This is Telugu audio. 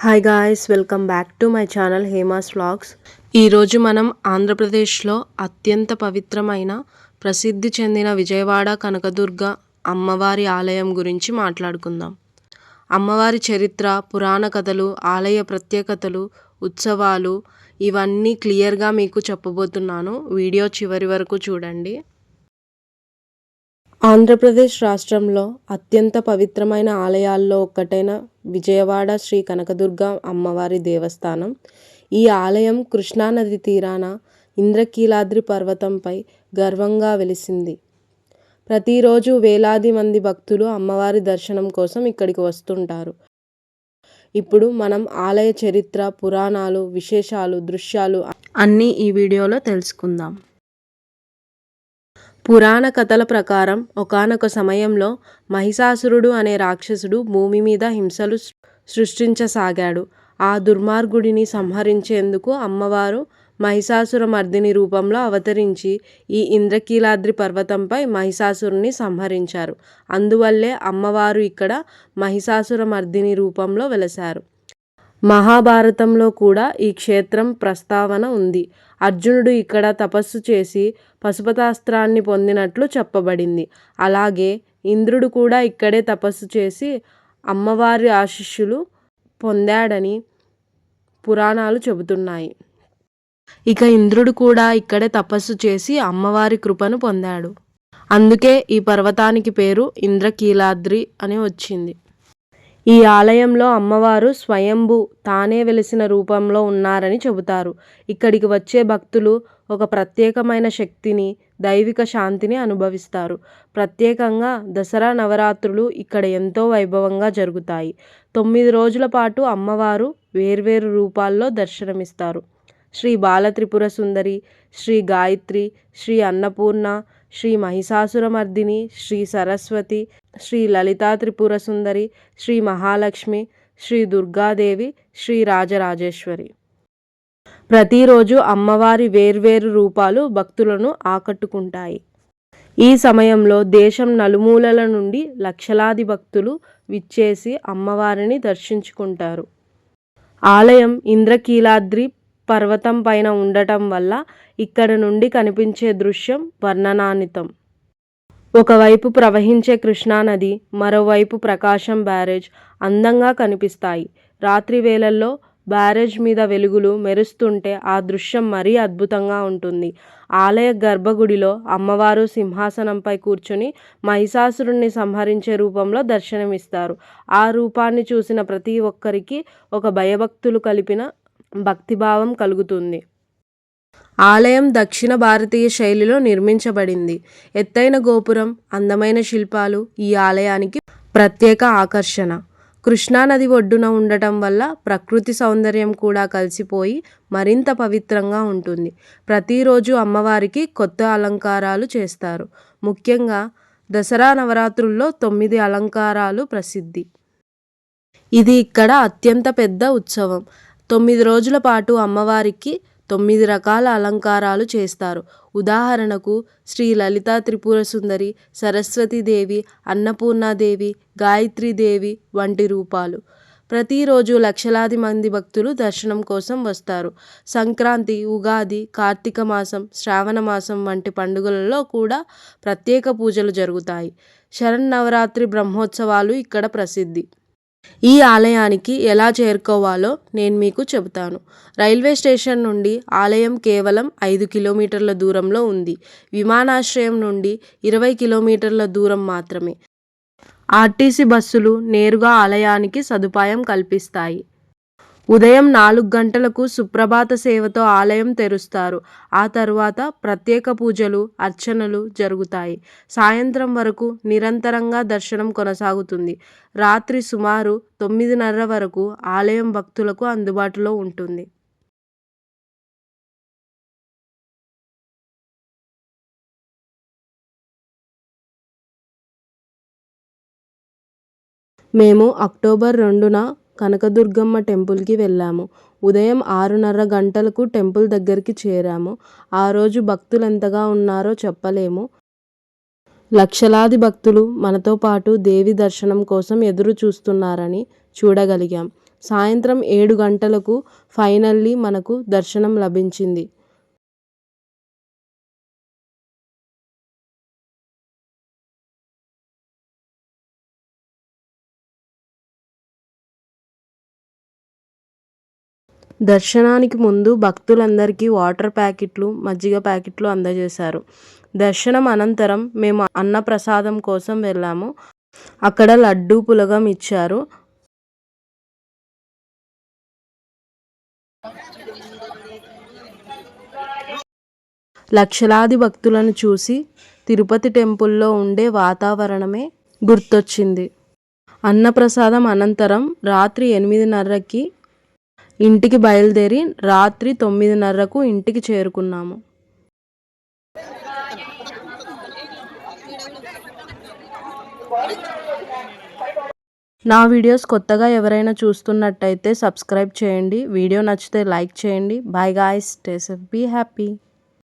Hi guys, welcome back to my channel Hema's vlogs. ఈరోజు మనం ఆంధ్రప్రదేశ్లో అత్యంత పవిత్రమైన ప్రసిద్ధి చెందిన విజయవాడ కనకదుర్గ అమ్మవారి ఆలయం గురించి మాట్లాడుకుందాం. అమ్మవారి చరిత్ర, పురాణ కథలు, ఆలయ ప్రత్యేకతలు, ఉత్సవాలు ఇవన్నీ క్లియర్గా మీకు చెప్పబోతున్నాను. వీడియో చివరి వరకు చూడండి. ఆంధ్రప్రదేశ్ రాష్ట్రంలో అత్యంత పవిత్రమైన ఆలయాల్లో ఒక్కటైన విజయవాడ శ్రీ కనకదుర్గ అమ్మవారి దేవస్థానం. ఈ ఆలయం కృష్ణానది తీరాన ఇంద్రకీలాద్రి పర్వతంపై గర్వంగా వెలిసింది. ప్రతిరోజు వేలాది మంది భక్తులు అమ్మవారి దర్శనం కోసం ఇక్కడికి వస్తుంటారు. ఇప్పుడు మనం ఆలయ చరిత్ర, పురాణాలు, విశేషాలు, దృశ్యాలు అన్నీ ఈ వీడియోలో తెలుసుకుందాం. పురాణ కథల ప్రకారం ఒకానొక సమయంలో మహిషాసురుడు అనే రాక్షసుడు భూమి మీద హింసలు సృష్టించసాగాడు. ఆ దుర్మార్గుడిని సంహరించేందుకు అమ్మవారు మహిషాసుర మర్దిని రూపంలో అవతరించి ఈ ఇంద్రకీలాద్రి పర్వతంపై మహిషాసురుని సంహరించారు. అందువల్లే అమ్మవారు ఇక్కడ మహిషాసుర మర్దిని రూపంలో వెలశారు. మహాభారతంలో కూడా ఈ క్షేత్రం ప్రస్తావన ఉంది. అర్జునుడు ఇక్కడ తపస్సు చేసి పశుపతాస్త్రాన్ని పొందినట్లు చెప్పబడింది. అలాగే ఇంద్రుడు కూడా ఇక్కడే తపస్సు చేసి అమ్మవారి ఆశీస్సులు పొందాడని పురాణాలు చెబుతున్నాయి. ఇక ఇంద్రుడు కూడా ఇక్కడే తపస్సు చేసి అమ్మవారి కృపను పొందాడు. అందుకే ఈ పర్వతానికి పేరు ఇంద్రకీలాద్రి అని వచ్చింది. ఈ ఆలయంలో అమ్మవారు స్వయంభూ తానే వెలిసిన రూపంలో ఉన్నారని చెబుతారు. ఇక్కడికి వచ్చే భక్తులు ఒక ప్రత్యేకమైన శక్తిని, దైవిక శాంతిని అనుభవిస్తారు. ప్రత్యేకంగా దసరా నవరాత్రులు ఇక్కడ ఎంతో వైభవంగా జరుగుతాయి. 9 రోజుల పాటు అమ్మవారు వేర్వేరు రూపాల్లో దర్శనమిస్తారు. శ్రీ బాలత్రిపుర సుందరి, శ్రీ గాయత్రి, శ్రీ అన్నపూర్ణ, శ్రీ మహిషాసురమర్దిని, శ్రీ సరస్వతి, శ్రీ లలితా త్రిపుర సుందరి, శ్రీ మహాలక్ష్మి, శ్రీ దుర్గాదేవి, శ్రీ రాజరాజేశ్వరి. ప్రతిరోజు అమ్మవారి వేర్వేరు రూపాలు భక్తులను ఆకట్టుకుంటాయి. ఈ సమయంలో దేశం నలుమూలల నుండి లక్షలాది భక్తులు విచ్చేసి అమ్మవారిని దర్శించుకుంటారు. ఆలయం ఇంద్రకీలాద్రి పర్వతం పైన ఉండటం వల్ల ఇక్కడ నుండి కనిపించే దృశ్యం వర్ణనాతీతం. ఒకవైపు ప్రవహించే కృష్ణానది, మరోవైపు ప్రకాశం బ్యారేజ్ అందంగా కనిపిస్తాయి. రాత్రి వేళల్లో బ్యారేజ్ మీద వెలుగులు మెరుస్తుంటే ఆ దృశ్యం మరీ అద్భుతంగా ఉంటుంది. ఆలయ గర్భగుడిలో అమ్మవారు సింహాసనంపై కూర్చుని మహిషాసురుణ్ణి సంహరించే రూపంలో దర్శనమిస్తారు. ఆ రూపాన్ని చూసిన ప్రతి ఒక్కరికి ఒక భయభక్తులు కలిపిన భక్తిభావం కలుగుతుంది. ఆలయం దక్షిణ భారతీయ శైలిలో నిర్మించబడింది. ఎత్తైన గోపురం, అందమైన శిల్పాలు ఈ ఆలయానికి ప్రత్యేక ఆకర్షణ. కృష్ణానది ఒడ్డున ఉండటం వల్ల ప్రకృతి సౌందర్యం కూడా కలిసిపోయి మరింత పవిత్రంగా ఉంటుంది. ప్రతిరోజు అమ్మవారికి కొత్త అలంకారాలు చేస్తారు. ముఖ్యంగా దసరా నవరాత్రుల్లో 9 అలంకారాలు ప్రసిద్ధి. ఇది ఇక్కడ అత్యంత పెద్ద ఉత్సవం. 9 రోజుల పాటు అమ్మవారికి 9 రకాల అలంకారాలు చేస్తారు. ఉదాహరణకు శ్రీ లలితా త్రిపుర సుందరి, సరస్వతీదేవి, అన్నపూర్ణాదేవి, గాయత్రీదేవి వంటి రూపాలు. ప్రతిరోజు లక్షలాది మంది భక్తులు దర్శనం కోసం వస్తారు. సంక్రాంతి, ఉగాది, కార్తీక మాసం, శ్రావణ మాసం వంటి పండుగలలో కూడా ప్రత్యేక పూజలు జరుగుతాయి. శరన్నవరాత్రి బ్రహ్మోత్సవాలు ఇక్కడ ప్రసిద్ధి. ఈ ఆలయానికి ఎలా చేరుకోవాలో నేను మీకు చెబుతాను. రైల్వే స్టేషన్ నుండి ఆలయం కేవలం 5 కిలోమీటర్ల దూరంలో ఉంది. విమానాశ్రయం నుండి 20 కిలోమీటర్ల దూరం మాత్రమే. ఆర్టీసీ బస్సులు నేరుగా ఆలయానికి సదుపాయం కల్పిస్తాయి. ఉదయం 4 గంటలకు సుప్రభాత సేవతో ఆలయం తెరుస్తారు. ఆ తరువాత ప్రత్యేక పూజలు, అర్చనలు జరుగుతాయి. సాయంత్రం వరకు నిరంతరంగా దర్శనం కొనసాగుతుంది. రాత్రి సుమారు 9:30 వరకు ఆలయం భక్తులకు అందుబాటులో ఉంటుంది. మేము అక్టోబర్ 2న కనకదుర్గమ్మ టెంపుల్కి వెళ్ళాము. ఉదయం 6:30 గంటలకు టెంపుల్ దగ్గరికి చేరాము. ఆ రోజు భక్తులు ఎంతగా ఉన్నారో చెప్పలేము. లక్షలాది భక్తులు మనతో పాటు దేవి దర్శనం కోసం ఎదురు చూస్తున్నారని చూడగలిగాం. సాయంత్రం 7 గంటలకు ఫైనల్లీ మనకు దర్శనం లభించింది. దర్శనానికి ముందు భక్తులందరికీ వాటర్ ప్యాకెట్లు, మజ్జిగ ప్యాకెట్లు అందజేశారు. దర్శనం అనంతరం మేము అన్నప్రసాదం కోసం వెళ్ళాము. అక్కడ లడ్డు, పులగం ఇచ్చారు. లక్షలాది భక్తులను చూసి తిరుపతి టెంపుల్లో ఉండే వాతావరణమే గుర్తొచ్చింది. అన్నప్రసాదం అనంతరం రాత్రి 8:30కి ఇంటికి బయలుదేరి రాత్రి 9:30కు ఇంటికి చేరుకున్నాము. నా వీడియోస్ కొత్తగా ఎవరైనా చూస్తున్నట్టయితే సబ్స్క్రైబ్ చేయండి. వీడియో నచ్చితే లైక్ చేయండి. Bye guys, stay safe, be happy.